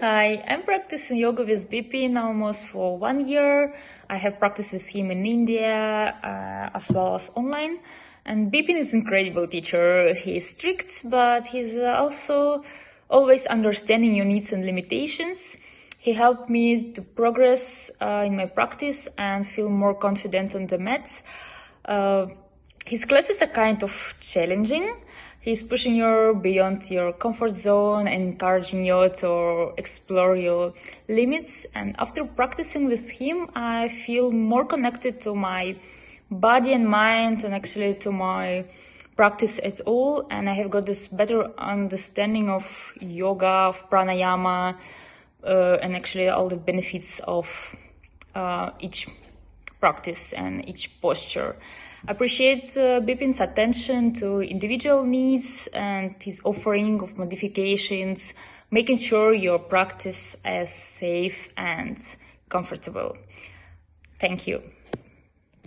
Hi, I'm practicing yoga with Bipin almost for 1 year. I have practiced with him in India as well as online. And Bipin is an incredible teacher. He's strict, but he's also always understanding your needs and limitations. He helped me to progress in my practice and feel more confident on the mat. His classes are kind of challenging. He's pushing you beyond your comfort zone and encouraging you to explore your limits. And after practicing with him, I feel more connected to my body and mind and actually to my practice at all. And I have got this better understanding of yoga, of pranayama, and actually all the benefits of each practice and each posture. I appreciate Bipin's attention to individual needs and his offering of modifications, making sure your practice is safe and comfortable. Thank you.